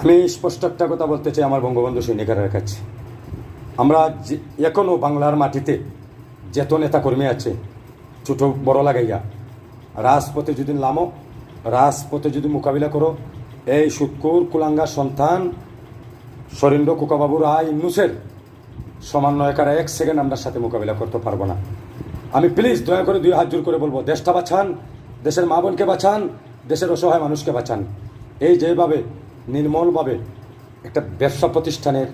আমি স্পষ্ট একটা কথা বলতে চাই আমার বঙ্গবন্ধু সৈনিকের কাছে। আমরা এখনও বাংলার মাটিতে যেত নেতাকর্মী আছে ছোট বড় লাগাইয়া রাজপথে যদি নামো, রাজপথে যদি মোকাবিলা করো, এই সুৎকুর কুলাঙ্গা সন্তান সরেন্দ্র কুকাবাবু রায় ইন্নুসের সমন্বয়কারা এক সেকেন্ড আমরা সাথে মোকাবিলা করতে পারবো না। আমি প্লিজ দয়া করে 2 হাত জোর করে বলবো, দেশটা বাঁচান, দেশের মা বোনকে বাঁচান, দেশের অসহায় মানুষকে বাঁচান। এই যেভাবে নির্মলভাবে একটা ব্যবসা প্রতিষ্ঠানের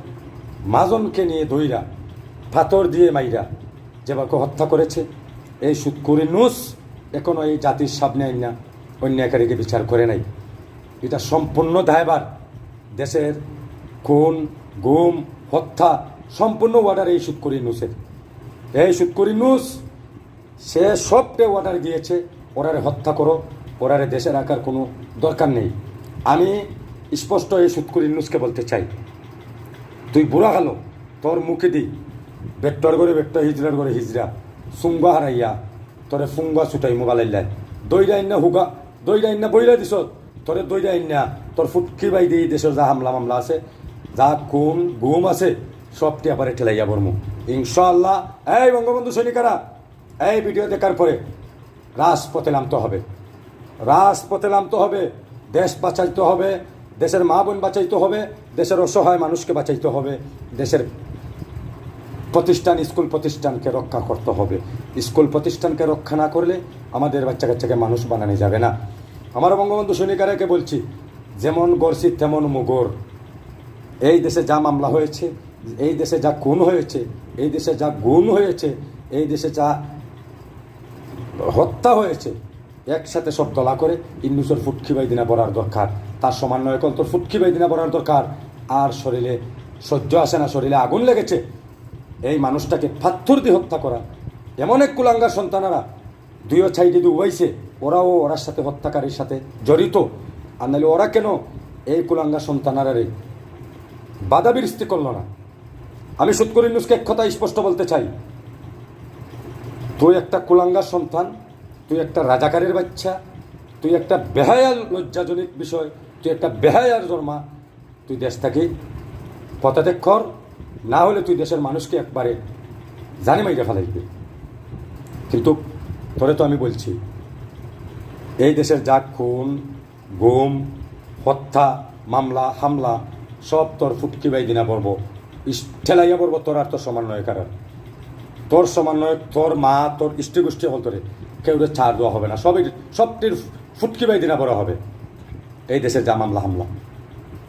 মাজনকে নিয়ে দইরা পাথর দিয়ে মাইরা যেভাবে হত্যা করেছে, এই সুৎকুর ইন্নুস এখনও এই জাতির সামনে আইনা অন্যায়কারীকে বিচার করে নাই। এটা সম্পূর্ণ দায়ভার দেশের খুন গুম হত্যা সম্পূর্ণ অর্ডার এই সুৎকুর ইন্নুসের। এই সুৎকুর ইন্নুস সে সবটে অর্ডার দিয়েছে, ওরারে হত্যা করো, ওরারে দেশে রাখার কোনো দরকার নেই। আমি স্পষ্ট এই সুৎকুর ইন্নুসকে বলতে চাই, তুই বুড়া গেল তোর মুখে দি বেট্টর করে বেট্টর হিজড়ার করে হিজড়া সুঙ্গা হারাইয়া তোরে ফুঙ্গা ছুটাই মোবাইল দইরা ইন্না হুগা দইরা ইন্না বইরা দিস তোরে দইরা ইন্না তোর ফুটকি বাই দিই দেশের যা হামলা মামলা আছে যা খুন গুম আছে সবটি আবার ঠেলাইয়া বর্মু ইনশাআল্লাহ। এই বঙ্গবন্ধু সৈনিকেরা, এই ভিডিও দেখার পরে রাজপথে নামতে হবে, রাজপথে নামতে হবে, দেশ বাঁচাইতে হবে, দেশের মা বোন বাঁচাইতে হবে, দেশের অসহায় মানুষকে বাঁচাইতে হবে, দেশের প্রতিষ্ঠান স্কুল প্রতিষ্ঠানকে রক্ষা করতে হবে। স্কুল প্রতিষ্ঠানকে রক্ষা না করলে আমাদের বাচ্চা কাচ্চাকে মানুষ বানানো যাবে না। আমার বঙ্গবন্ধু সৈনিকেরাকে বলছি, যেমন গড়ছি তেমন মুগর। এই দেশে যা মামলা হয়েছে, এই দেশে যা খুন হয়েছে, এই দেশে যা গুম হয়েছে, এই দেশে যা হত্যা হয়েছে, একসাথে সব দলা করে ইন্নুসের ফুটকি বাইদিনা পড়ার দরকার, তার সমন্বয়ক তোর ফুটকি বাইদিনা পড়ার দরকার। আর শরীরে সহ্য আসে না, শরীরে আগুন লেগেছে, এই মানুষটাকে পাথর দিয়ে হত্যা করা। এমন এক কুলাঙ্গার সন্তানারা দুইও সাইডে দিয়ে উবাইছে, ওরাও ওরার সাথে হত্যাকারীর সাথে জড়িত। আর নাহলে ওরা কেন এই কুলাঙ্গার সন্তানারে বাধা বিরস্তি করলো না? আমি সুৎকুর ইন্নুসকে এক কথা স্পষ্ট বলতে চাই, তুই একটা কুলাঙ্গার সন্তান, তুই একটা রাজাকারের বাচ্চা, তুই একটা বেহায়ার লজ্জাজনক বিষয়, তুই একটা বেহায়ার জন্মা, তুই দেশ থেকে পদত্যাগ কর, না হলে তুই দেশের মানুষকে একবারে জানে মাইরা ফেলাইবে। কিন্তু তোরে তো আমি বলছি, এই দেশের যা খুন গুম হত্যা মামলা হামলা সব তোর ফুটকি বাই দিনা পড়ব, ঠেলাইয়া পড়ব তোর আর তোর সমন্বয়কার, তোর সমন্বয়ক, তোর মা, তোর ইষ্টি গোষ্ঠী হল, তোরে কেউ ছাড় দেওয়া হবে না, সবটির ফুটকি বাই দিনা পড়া হবে এই দেশের যা মামলা হামলা।